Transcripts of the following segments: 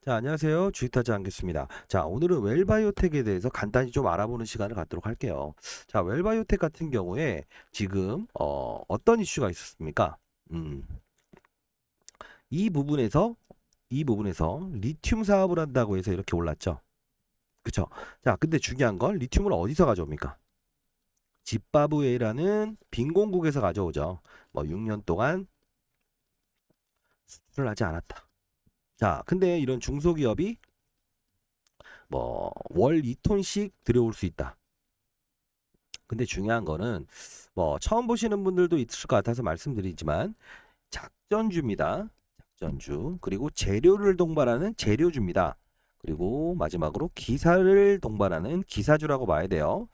자, 안녕하세요. 주식타자 안겠습니다. 자, 오늘은 웰바이오텍에 대해서 간단히 좀 알아보는 시간을 갖도록 할게요. 자, 웰바이오텍 같은 경우에 지금 어떤 이슈가 있었습니까? 음, 이 부분에서 리튬 사업을 한다고 해서 이렇게 올랐죠. 그쵸? 자, 근데 중요한 건 리튬을 어디서 가져옵니까? 짐바브웨라는 빈공국에서 가져오죠. 뭐 6년 동안 수출을 하지 않았다. 자, 근데 이런 중소기업이 뭐 월 2톤씩 들여올 수 있다. 근데 중요한 거는 뭐 처음 보시는 분들도 있을 것 같아서 말씀드리지만 작전주입니다. 작전주. 그리고 재료를 동반하는 재료주입니다. 그리고 마지막으로 기사를 동반하는 기사주라고 봐야 돼요.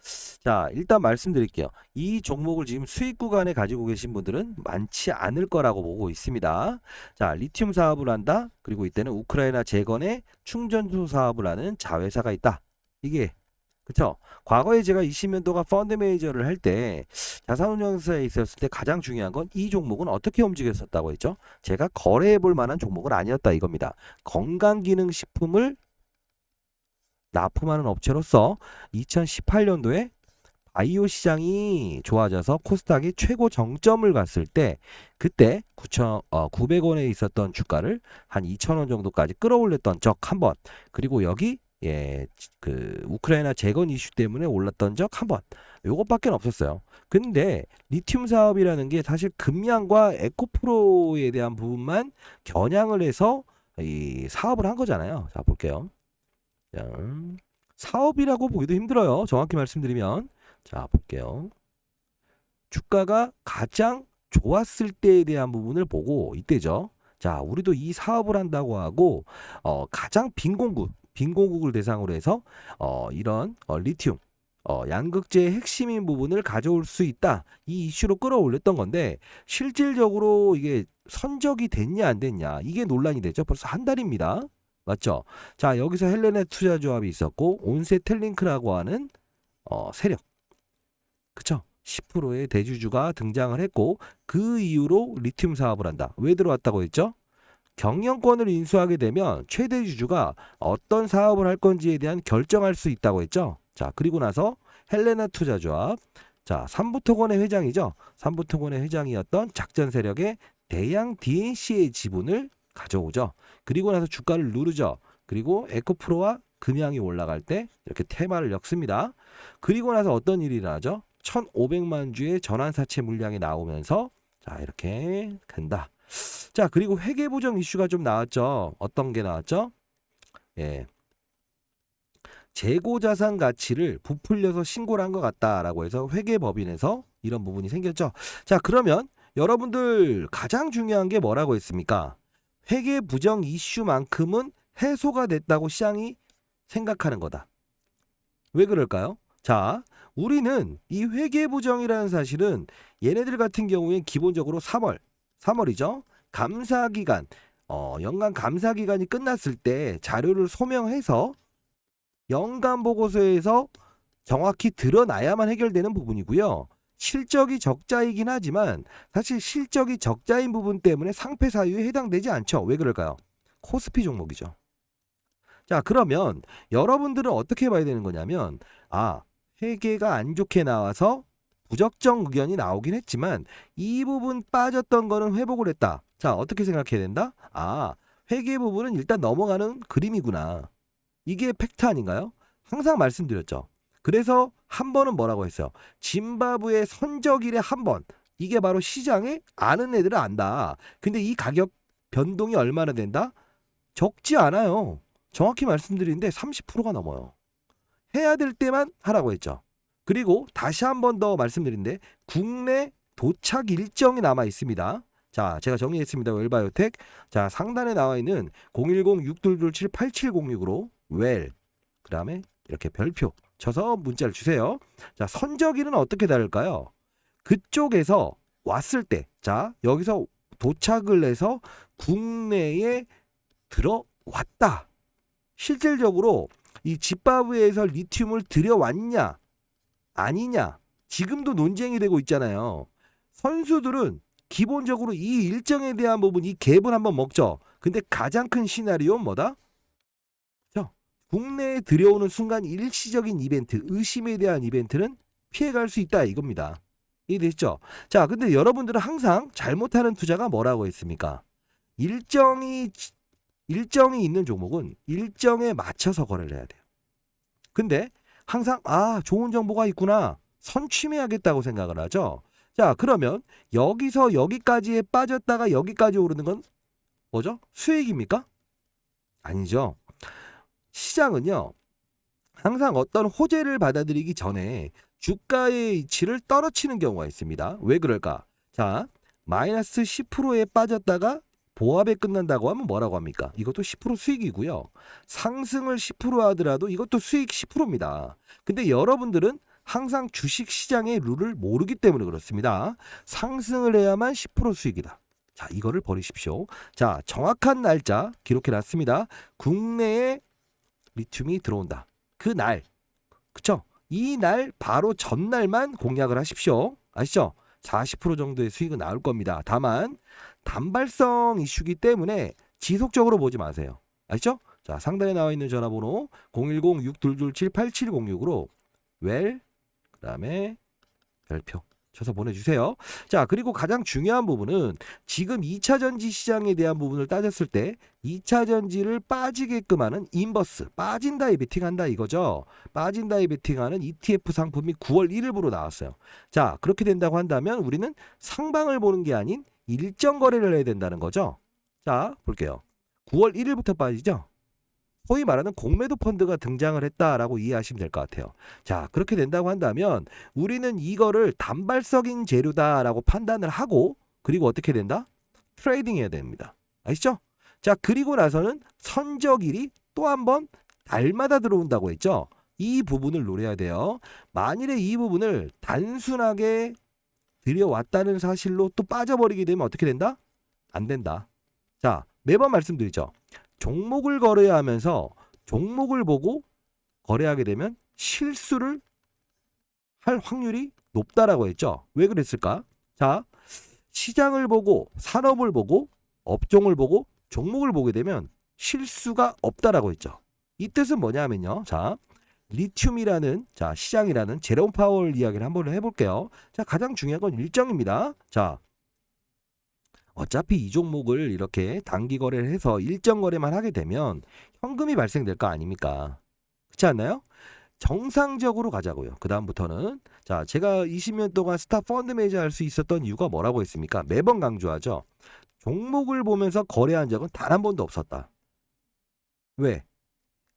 자, 일단 말씀드릴게요. 이 종목을 지금 수익 구간에 가지고 계신 분들은 많지 않을 거라고 보고 있습니다. 자, 리튬 사업을 한다. 그리고 이때는 우크라이나 재건의 충전소 사업을 하는 자회사가 있다. 이게 그쵸? 과거에 제가 20년도가 펀드 매니저를 할 때 자산운용사에 있었을 때 가장 중요한 건 이 종목은 어떻게 움직였었다고 했죠? 제가 거래해 볼 만한 종목은 아니었다 이겁니다. 건강기능식품을 납품하는 업체로서 2018년도에 바이오 시장이 좋아져서 코스닥이 최고 정점을 갔을 때 그때 900원에 있었던 주가를 한 2,000원 정도까지 끌어올렸던 적 한 번. 그리고 여기 그 우크라이나 재건 이슈 때문에 올랐던 적 한 번. 요것밖에 없었어요. 근데 리튬 사업이라는 게 사실 금양과 에코프로에 대한 부분만 겨냥을 해서 이 사업을 한 거잖아요. 자, 볼게요. 자, 사업이라고 보기도 힘들어요. 정확히 말씀드리면. 자, 볼게요. 주가가 가장 좋았을 때에 대한 부분을 보고 이때죠. 자, 우리도 이 사업을 한다고 하고 가장 빈공국을 대상으로 해서 이런 리튬 양극재의 핵심인 부분을 가져올 수 있다. 이 이슈로 끌어올렸던 건데 실질적으로 이게 선적이 됐냐 안 됐냐 이게 논란이 되죠. 벌써 한 달입니다. 맞죠? 자, 여기서 헬레네 투자조합이 있었고 온세텔링크라고 하는 세력. 그쵸? 10%의 대주주가 등장을 했고 그 이후로 리튬 사업을 한다. 왜 들어왔다고 했죠? 경영권을 인수하게 되면 최대 주주가 어떤 사업을 할 건지에 대한 결정할 수 있다고 했죠. 자, 그리고 나서 헬레나 투자조합, 자, 삼부토건의 회장이죠. 삼부토건의 회장이었던 작전 세력의 대양 DNC의 지분을 가져오죠. 그리고 나서 주가를 누르죠. 그리고 에코프로와 금양이 올라갈 때 이렇게 테마를 엮습니다. 그리고 나서 어떤 일이 일어나죠? 1,500만 주의 전환사채 물량이 나오면서 자, 이렇게 된다. 자, 그리고 회계부정 이슈가 좀 나왔죠. 어떤 게 나왔죠? 예. 재고자산 가치를 부풀려서 신고를 한 것 같다라고 해서 회계법인에서 이런 부분이 생겼죠. 자, 그러면 여러분들 가장 중요한 게 뭐라고 했습니까? 회계부정 이슈만큼은 해소가 됐다고 시장이 생각하는 거다. 왜 그럴까요? 자, 우리는 이 회계부정이라는 사실은 얘네들 같은 경우에 기본적으로 3월이죠. 감사기간, 연간 감사기간이 끝났을 때 자료를 소명해서 연간 보고서에서 정확히 드러나야만 해결되는 부분이고요. 실적이 적자이긴 하지만 사실 실적이 적자인 부분 때문에 상패 사유에 해당되지 않죠. 왜 그럴까요? 코스피 종목이죠. 자, 그러면 여러분들은 어떻게 봐야 되는 거냐면 회계가 안 좋게 나와서 부적정 의견이 나오긴 했지만 이 부분 빠졌던 거는 회복을 했다. 자, 어떻게 생각해야 된다? 회계 부분은 일단 넘어가는 그림이구나. 이게 팩트 아닌가요? 항상 말씀드렸죠. 그래서 한 번은 뭐라고 했어요? 짐바브웨 선적일에 한 번. 이게 바로 시장에 아는 애들은 안다. 근데 이 가격 변동이 얼마나 된다? 적지 않아요. 정확히 말씀드리는데 30%가 넘어요. 해야 될 때만 하라고 했죠. 그리고 다시 한 번 더 말씀드린데 국내 도착 일정이 남아 있습니다. 자, 제가 정리했습니다. 웰바이오텍. 자, 상단에 나와 있는 010-6227-8706으로 웰. 그다음에 이렇게 별표 쳐서 문자를 주세요. 자, 선적일은 어떻게 다를까요? 그쪽에서 왔을 때, 자, 여기서 도착을 해서 국내에 들어왔다. 실질적으로 이 집바브에서 리튬을 들여왔냐 아니냐 지금도 논쟁이 되고 있잖아요. 선수들은 기본적으로 이 일정에 대한 부분 이 갭을 한번 먹죠. 근데 가장 큰 시나리오는 뭐다? 국내에 들여오는 순간 일시적인 이벤트, 의심에 대한 이벤트는 피해갈 수 있다 이겁니다. 이해되시죠? 자, 근데 여러분들은 항상 잘못하는 투자가 뭐라고 했습니까? 일정이 있는 종목은 일정에 맞춰서 거래를 해야 돼요. 근데 항상 좋은 정보가 있구나, 선취매하겠다고 생각을 하죠. 자, 그러면 여기서 여기까지에 빠졌다가 여기까지 오르는 건 뭐죠? 수익입니까? 아니죠. 시장은요, 항상 어떤 호재를 받아들이기 전에 주가의 위치를 떨어치는 경우가 있습니다. 왜 그럴까? 자, 마이너스 10%에 빠졌다가 보합에 끝난다고 하면 뭐라고 합니까? 이것도 10% 수익이고요. 상승을 10% 하더라도 이것도 수익 10%입니다. 근데 여러분들은 항상 주식 시장의 룰을 모르기 때문에 그렇습니다. 상승을 해야만 10% 수익이다. 자, 이거를 버리십시오. 자, 정확한 날짜 기록해 놨습니다. 국내에 리튬이 들어온다. 그 날, 그쵸? 이 날 바로 전날만 공략을 하십시오. 아시죠? 40% 정도의 수익은 나올 겁니다. 다만 단발성 이슈기 때문에 지속적으로 보지 마세요. 아시죠? 자, 상단에 나와 있는 전화번호 010-6227-8706으로 그다음에 별표 쳐서 보내주세요. 자, 그리고 가장 중요한 부분은 지금 2차전지 시장에 대한 부분을 따졌을 때 2차전지를 빠지게끔 하는 인버스, 빠진다에 베팅한다 이거죠. 빠진다에 베팅하는 ETF 상품이 9월 1일부로 나왔어요. 자, 그렇게 된다고 한다면 우리는 상방을 보는 게 아닌 일정 거래를 해야 된다는 거죠. 자, 볼게요. 9월 1일부터 빠지죠. 소위 말하는 공매도 펀드가 등장을 했다라고 이해하시면 될 것 같아요. 자, 그렇게 된다고 한다면 우리는 이거를 단발성인 재료다라고 판단을 하고, 그리고 어떻게 된다? 트레이딩 해야 됩니다. 아시죠? 자, 그리고 나서는 선적일이 또 한 번 달마다 들어온다고 했죠. 이 부분을 노려야 돼요. 만일에 이 부분을 단순하게 들여왔다는 사실로 또 빠져버리게 되면 어떻게 된다? 안 된다. 자, 매번 말씀드리죠. 종목을 거래하면서 종목을 보고 거래하게 되면 실수를 할 확률이 높다라고 했죠. 왜 그랬을까? 자, 시장을 보고 산업을 보고 업종을 보고 종목을 보게 되면 실수가 없다라고 했죠. 이 뜻은 뭐냐면요. 자, 리튬이라는 시장이라는 제롬 파월 이야기를 한번 해볼게요. 자, 가장 중요한 건 일정입니다. 자, 어차피 이 종목을 이렇게 단기 거래를 해서 일정 거래만 하게 되면 현금이 발생될 거 아닙니까? 그렇지 않나요? 정상적으로 가자고요. 그 다음부터는 자, 제가 20년 동안 스타 펀드 매니저 할 수 있었던 이유가 뭐라고 했습니까? 매번 강조하죠. 종목을 보면서 거래한 적은 단 한 번도 없었다. 왜?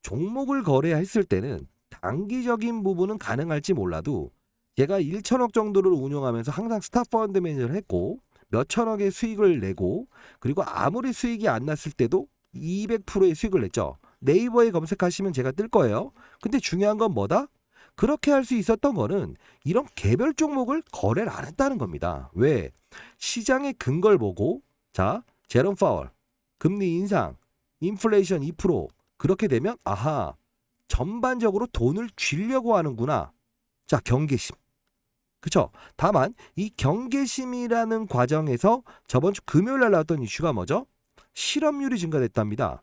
종목을 거래했을 때는 단기적인 부분은 가능할지 몰라도 제가 1천억 정도를 운용하면서 항상 스타 펀드 매니저를 했고 몇 천억의 수익을 내고, 그리고 아무리 수익이 안 났을 때도 200%의 수익을 냈죠. 네이버에 검색하시면 제가 뜰 거예요. 근데 중요한 건 뭐다? 그렇게 할 수 있었던 거는 이런 개별 종목을 거래를 안 했다는 겁니다. 왜? 시장의 근거를 보고 자, 제롬 파월, 금리 인상, 인플레이션 2%, 그렇게 되면 아하, 전반적으로 돈을 쥐려고 하는구나. 자, 경계심. 그쵸? 다만 이 경계심이라는 과정에서 저번 주 금요일 날 나왔던 이슈가 뭐죠? 실업률이 증가됐답니다.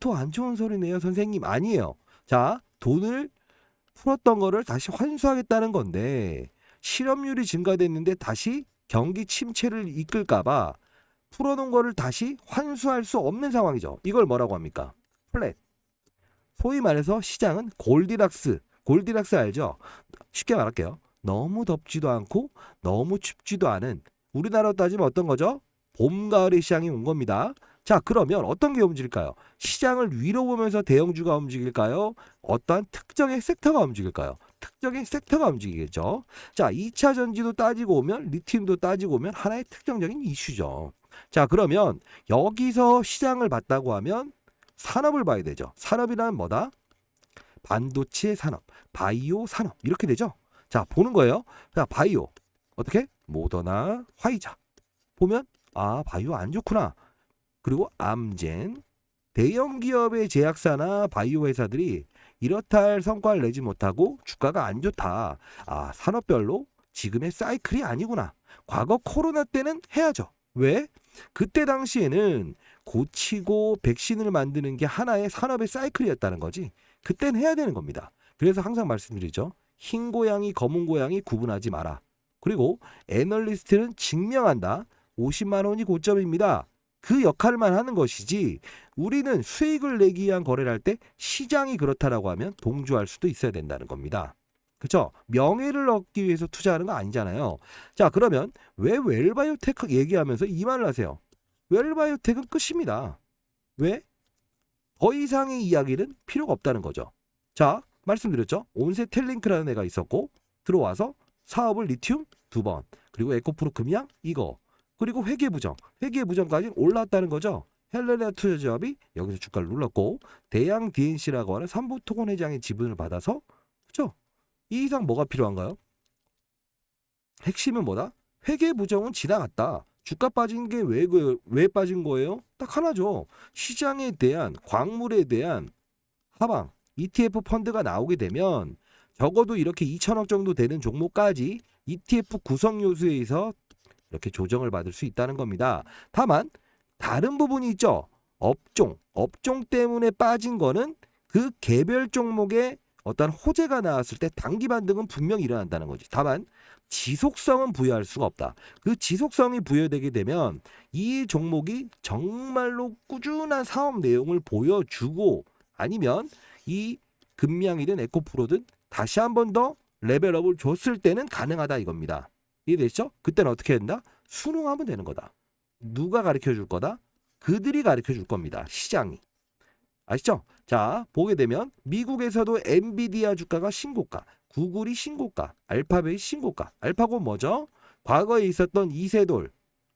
또 안 좋은 소리네요, 선생님. 아니에요. 자, 돈을 풀었던 거를 다시 환수하겠다는 건데 실업률이 증가됐는데 다시 경기 침체를 이끌까봐 풀어놓은 거를 다시 환수할 수 없는 상황이죠. 이걸 뭐라고 합니까? 플랫. 소위 말해서 시장은 골디락스 알죠? 쉽게 말할게요. 너무 덥지도 않고 너무 춥지도 않은, 우리나라로 따지면 어떤 거죠? 봄, 가을의 시장이 온 겁니다. 자, 그러면 어떤 게 움직일까요? 시장을 위로 보면서 대형주가 움직일까요? 어떠한 특정의 섹터가 움직일까요? 특정의 섹터가 움직이겠죠. 자, 2차 전지도 따지고 오면, 리튬도 따지고 오면 하나의 특정적인 이슈죠. 자, 그러면 여기서 시장을 봤다고 하면 산업을 봐야 되죠. 산업이란 뭐다? 반도체 산업, 바이오 산업, 이렇게 되죠. 자, 보는 거예요. 자, 바이오 어떻게? 모더나, 화이자 보면 바이오 안 좋구나. 그리고 암젠, 대형 기업의 제약사나 바이오 회사들이 이렇다 할 성과를 내지 못하고 주가가 안 좋다. 산업별로 지금의 사이클이 아니구나. 과거 코로나 때는 해야죠. 왜? 그때 당시에는 고치고 백신을 만드는 게 하나의 산업의 사이클이었다는 거지. 그땐 해야 되는 겁니다. 그래서 항상 말씀드리죠. 흰 고양이, 검은 고양이 구분하지 마라. 그리고 애널리스트는 증명한다. 50만 원이 고점입니다. 그 역할만 하는 것이지 우리는 수익을 내기 위한 거래를 할 때 시장이 그렇다라고 하면 동조할 수도 있어야 된다는 겁니다. 그렇죠? 명예를 얻기 위해서 투자하는 거 아니잖아요. 자, 그러면 왜 웰바이오테크 얘기하면서 이 말을 하세요? 웰바이오텍은 끝입니다. 왜? 더 이상의 이야기는 필요가 없다는 거죠. 자, 말씀드렸죠. 온세텔링크라는 애가 있었고 들어와서 사업을 리튬 2번, 그리고 에코프로 금양 이거, 그리고 회계부정, 회계부정까지 올랐다는 거죠. 헬레나 투자조합이 여기서 주가를 눌렀고 대양 DNC라고 하는 삼부토건 회장의 지분을 받아서, 그렇죠? 이 이상 뭐가 필요한가요? 핵심은 뭐다? 회계부정은 지나갔다. 주가 빠진 게 왜 빠진 거예요? 딱 하나죠. 시장에 대한, 광물에 대한 하방, ETF 펀드가 나오게 되면 적어도 이렇게 2천억 정도 되는 종목까지 ETF 구성 요소에 의해서 이렇게 조정을 받을 수 있다는 겁니다. 다만 다른 부분이 있죠. 업종 때문에 빠진 거는 그 개별 종목에 어떤 호재가 나왔을 때 단기 반등은 분명히 일어난다는 거지. 다만 지속성은 부여할 수가 없다. 그 지속성이 부여되게 되면 이 종목이 정말로 꾸준한 사업 내용을 보여주고, 아니면 이 금양이든 에코프로든 다시 한 번 더 레벨업을 줬을 때는 가능하다 이겁니다. 이해되시죠? 그때는 어떻게 된다? 순응하면 되는 거다. 누가 가르쳐 줄 거다? 그들이 가르쳐 줄 겁니다. 시장이. 아시죠? 자, 보게 되면 미국에서도 엔비디아 주가가 신고가, 구글이 신고가, 알파벳이 신고가. 알파고 뭐죠? 과거에 있었던 이세돌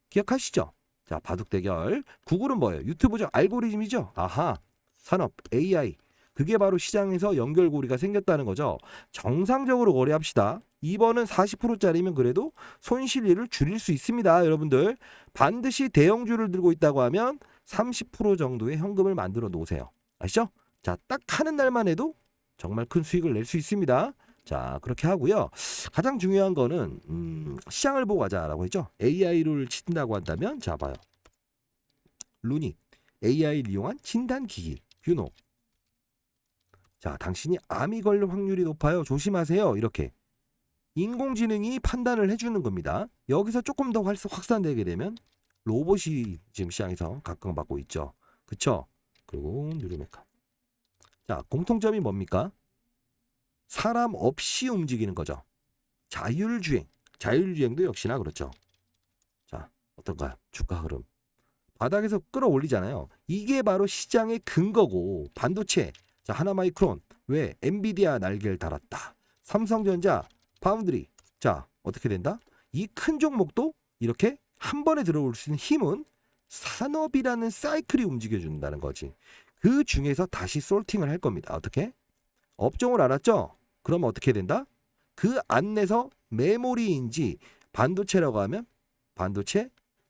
기억하시죠? 자, 바둑 대결. 구글은 뭐예요? 유튜브죠. 알고리즘이죠. 아하. 산업, AI. 그게 바로 시장에서 연결고리가 생겼다는 거죠. 정상적으로 거래합시다. 이번은 40%짜리면 그래도 손실률을 줄일 수 있습니다. 여러분들 반드시 대형주를 들고 있다고 하면 30% 정도의 현금을 만들어 놓으세요. 아시죠? 자, 딱 하는 날만 해도 정말 큰 수익을 낼 수 있습니다. 자, 그렇게 하고요. 가장 중요한 거는 시장을 보고 가자라고 했죠. AI를 친다고 한다면, 자, 봐요. 루닛, AI를 이용한 진단기기, 뷰노. 자, 당신이 암이 걸릴 확률이 높아요. 조심하세요. 이렇게 인공지능이 판단을 해주는 겁니다. 여기서 조금 더 확산되게 되면 로봇이 지금 시장에서 각광받고 있죠. 그쵸? 그리고 누르메카. 자, 공통점이 뭡니까? 사람 없이 움직이는 거죠. 자율주행. 자율주행도 역시나 그렇죠. 자, 어떤가요? 주가 흐름. 바닥에서 끌어올리잖아요. 이게 바로 시장의 근거고, 반도체. 자, 하나마이크론. 왜? 엔비디아 날개를 달았다. 삼성전자, 파운드리. 자, 어떻게 된다? 이 큰 종목도 이렇게 한 번에 들어올 수 있는 힘은 산업이라는 사이클이 움직여준다는 거지. 그 중에서 다시 솔팅을 할 겁니다. 어떻게? 업종을 알았죠? 그러면 어떻게 된다? 그 안에서 메모리인지 반도체라고 하면 반도체,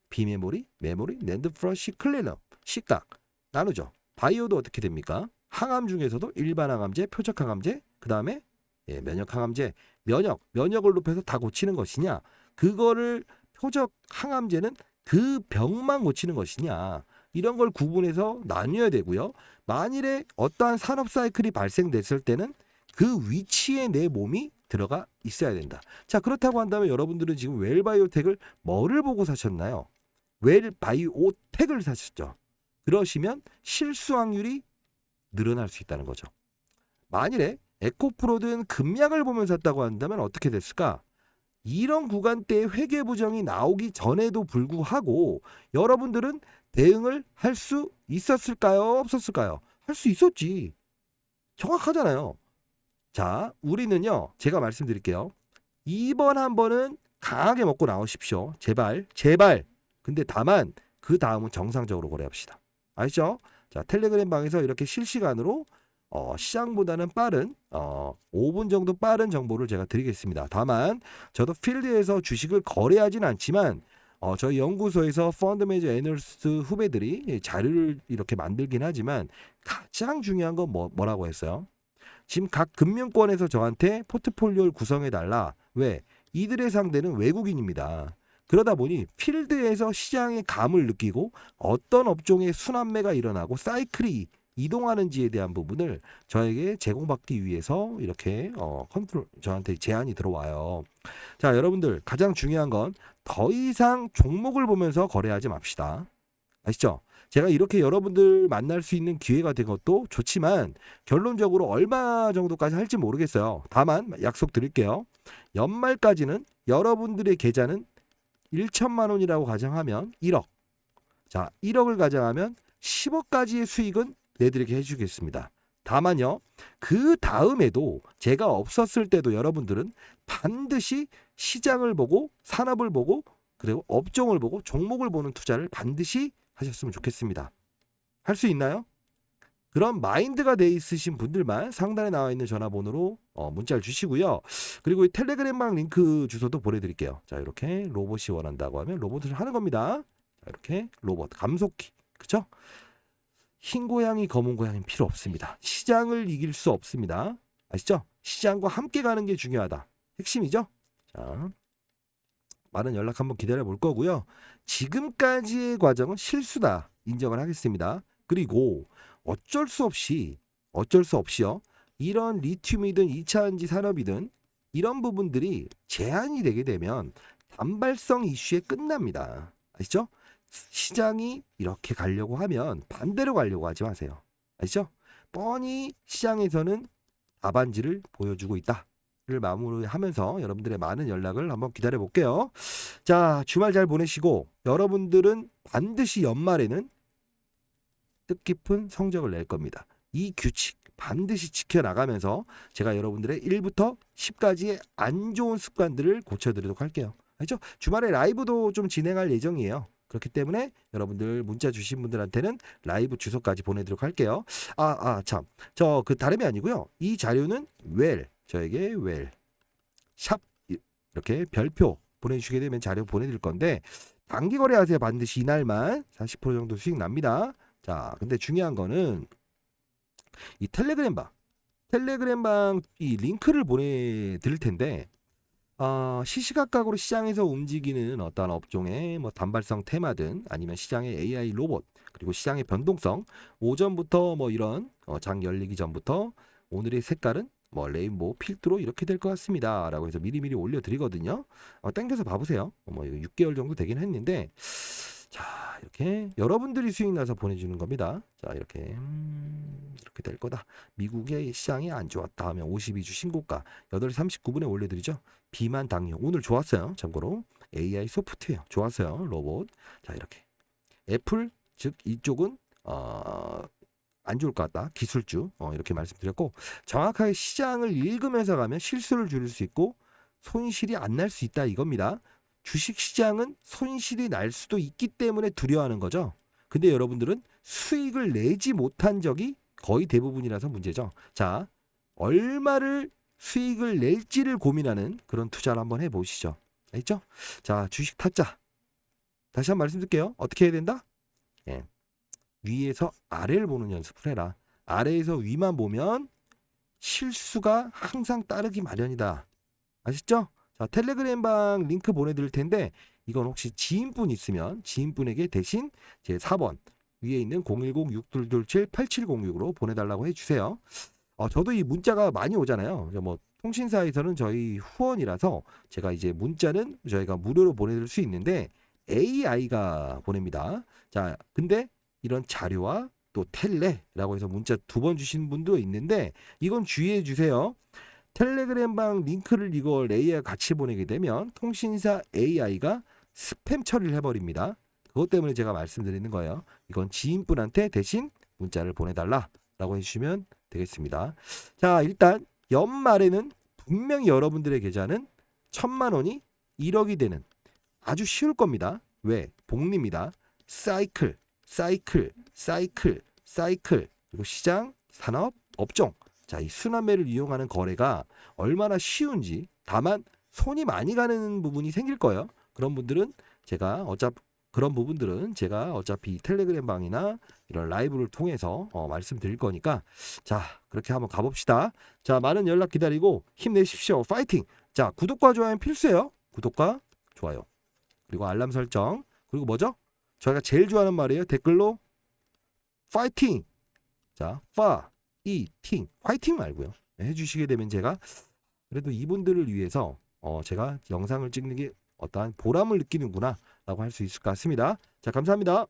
비메모리, 메모리, 낸드 플러시, 클리너, 시각 나누죠. 바이오도 어떻게 됩니까? 항암 중에서도 일반 항암제, 표적 항암제, 그 다음에 면역 항암제, 면역을 높여서 다 고치는 것이냐, 그거를 표적 항암제는 그 병만 고치는 것이냐, 이런 걸 구분해서 나뉘어야 되고요. 만일에 어떠한 산업 사이클이 발생됐을 때는 그 위치에 내 몸이 들어가 있어야 된다. 자, 그렇다고 한다면 여러분들은 지금 웰바이오텍을 뭐를 보고 사셨나요? 웰바이오텍을 사셨죠. 그러시면 실수 확률이 늘어날 수 있다는 거죠. 만일에 에코프로든 금약을 보면서 샀다고 한다면 어떻게 됐을까? 이런 구간대에 회계부정이 나오기 전에도 불구하고 여러분들은 대응을 할 수 있었을까요? 없었을까요? 할 수 있었지. 정확하잖아요. 자, 우리는요, 제가 말씀드릴게요. 이번 한 번은 강하게 먹고 나오십시오. 제발. 근데 다만 그 다음은 정상적으로 거래합시다. 아시죠? 자, 텔레그램 방에서 이렇게 실시간으로 시장보다는 빠른 5분 정도 빠른 정보를 제가 드리겠습니다. 다만 저도 필드에서 주식을 거래하진 않지만 저희 연구소에서 펀드 매니저 애널리스트 후배들이 자료를 이렇게 만들긴 하지만 가장 중요한 건 뭐라고 했어요? 지금 각 금융권에서 저한테 포트폴리오를 구성해 달라. 왜? 이들의 상대는 외국인입니다. 그러다 보니 필드에서 시장의 감을 느끼고 어떤 업종의 순환매가 일어나고 사이클이 이동하는지에 대한 부분을 저에게 제공받기 위해서 이렇게 컨트롤 저한테 제안이 들어와요. 자, 여러분들 가장 중요한 건 더 이상 종목을 보면서 거래하지 맙시다. 아시죠? 제가 이렇게 여러분들 만날 수 있는 기회가 된 것도 좋지만 결론적으로 얼마 정도까지 할지 모르겠어요. 다만 약속드릴게요. 연말까지는 여러분들의 계좌는 1천만 원이라고 가정하면 1억. 자, 1억을 가정하면 10억까지의 수익은 내드리게 해주겠습니다. 다만요, 그 다음에도 제가 없었을 때도 여러분들은 반드시 시장을 보고 산업을 보고 그리고 업종을 보고 종목을 보는 투자를 반드시 하셨으면 좋겠습니다. 할 수 있나요? 그런 마인드가 돼 있으신 분들만 상단에 나와 있는 전화번호로 문자를 주시고요. 그리고 이 텔레그램방 링크 주소도 보내드릴게요. 자, 이렇게 로봇이 원한다고 하면 로봇을 하는 겁니다. 자, 이렇게 로봇 감속기, 그쵸? 흰 고양이 검은 고양이는 필요 없습니다. 시장을 이길 수 없습니다. 아시죠? 시장과 함께 가는 게 중요하다. 핵심이죠? 자, 많은 연락 한번 기다려 볼 거고요. 지금까지의 과정은 실수다 인정을 하겠습니다. 그리고 어쩔 수 없이요. 이런 리튬이든 2차전지 산업이든 이런 부분들이 제한이 되게 되면 단발성 이슈에 끝납니다. 아시죠? 시장이 이렇게 가려고 하면 반대로 가려고 하지 마세요. 아시죠? 뻔히 시장에서는 답안지를 보여주고 있다를 마무리하면서 여러분들의 많은 연락을 한번 기다려 볼게요. 자, 주말 잘 보내시고 여러분들은 반드시 연말에는 뜻깊은 성적을 낼 겁니다. 이 규칙 반드시 지켜나가면서 제가 여러분들의 1부터 10까지의 안 좋은 습관들을 고쳐드리도록 할게요. 알죠? 주말에 라이브도 좀 진행할 예정이에요. 그렇기 때문에 여러분들 문자 주신 분들한테는 라이브 주소까지 보내드리도록 할게요. 참. 저 그 다름이 아니고요. 이 자료는 저에게 샵 이렇게 별표 보내주시게 되면 자료 보내드릴 건데 단기 거래하세요. 반드시 이날만 40% 정도 수익 납니다. 자, 근데 중요한 거는 이 텔레그램방 이 링크를 보내드릴 텐데 시시각각으로 시장에서 움직이는 어떤 업종의 뭐 단발성 테마든 아니면 시장의 AI 로봇 그리고 시장의 변동성 오전부터 뭐 이런 장 열리기 전부터 오늘의 색깔은 뭐 레인보우 필드로 이렇게 될 것 같습니다 라고 해서 미리미리 올려드리거든요. 땡겨서 봐보세요. 뭐 6개월 정도 되긴 했는데 자, 이렇게 여러분들이 수익 나서 보내주는 겁니다. 자, 이렇게 될 거다. 미국의 시장이 안 좋았다 하면 52주 신고가 8시 39분에 올려드리죠. 비만 당뇨 오늘 좋았어요. 참고로 AI 소프트웨어 좋았어요. 로봇. 자, 이렇게 애플 즉 이쪽은 안 좋을 것 같다. 기술주 이렇게 말씀드렸고 정확하게 시장을 읽으면서 가면 실수를 줄일 수 있고 손실이 안 날 수 있다 이겁니다. 주식시장은 손실이 날 수도 있기 때문에 두려워하는 거죠. 근데 여러분들은 수익을 내지 못한 적이 거의 대부분이라서 문제죠. 자, 얼마를 수익을 낼지를 고민하는 그런 투자를 한번 해보시죠. 알겠죠? 자, 주식 타짜. 다시 한번 말씀드릴게요. 어떻게 해야 된다? 예. 위에서 아래를 보는 연습을 해라. 아래에서 위만 보면 실수가 항상 따르기 마련이다. 아시죠? 자, 텔레그램방 링크 보내드릴 텐데 이건 혹시 지인분 있으면 지인분에게 대신 제 4번 위에 있는 010-6227-8706으로 보내달라고 해주세요. 저도 이 문자가 많이 오잖아요. 뭐 통신사에서는 저희 후원이라서 제가 이제 문자는 저희가 무료로 보내드릴 수 있는데 AI가 보냅니다. 자, 근데 이런 자료와 또 텔레라고 해서 문자 2번 주신 분도 있는데 이건 주의해 주세요. 텔레그램방 링크를 이걸 AI가 같이 보내게 되면 통신사 AI가 스팸 처리를 해버립니다. 그것 때문에 제가 말씀드리는 거예요. 이건 지인분한테 대신 문자를 보내달라라고 해주시면 되겠습니다. 자, 일단 연말에는 분명히 여러분들의 계좌는 1,000만 원이 1억이 되는 아주 쉬울 겁니다. 왜? 복리입니다. 사이클 그리고 시장, 산업, 업종 자, 이 순환매를 이용하는 거래가 얼마나 쉬운지 다만 손이 많이 가는 부분이 생길 거예요. 그런 부분들은 제가 어차피 텔레그램방이나 이런 라이브를 통해서 말씀드릴 거니까 자, 그렇게 한번 가봅시다. 자, 많은 연락 기다리고 힘내십시오. 파이팅! 자, 구독과 좋아요는 필수예요. 구독과 좋아요. 그리고 알람 설정, 그리고 뭐죠? 저희가 제일 좋아하는 말이에요. 댓글로 파이팅. 자, 파이팅. 화이팅 말고요. 해주시게 되면 제가 그래도 이분들을 위해서 제가 영상을 찍는 게 어떠한 보람을 느끼는구나 라고 할 수 있을 것 같습니다. 자, 감사합니다.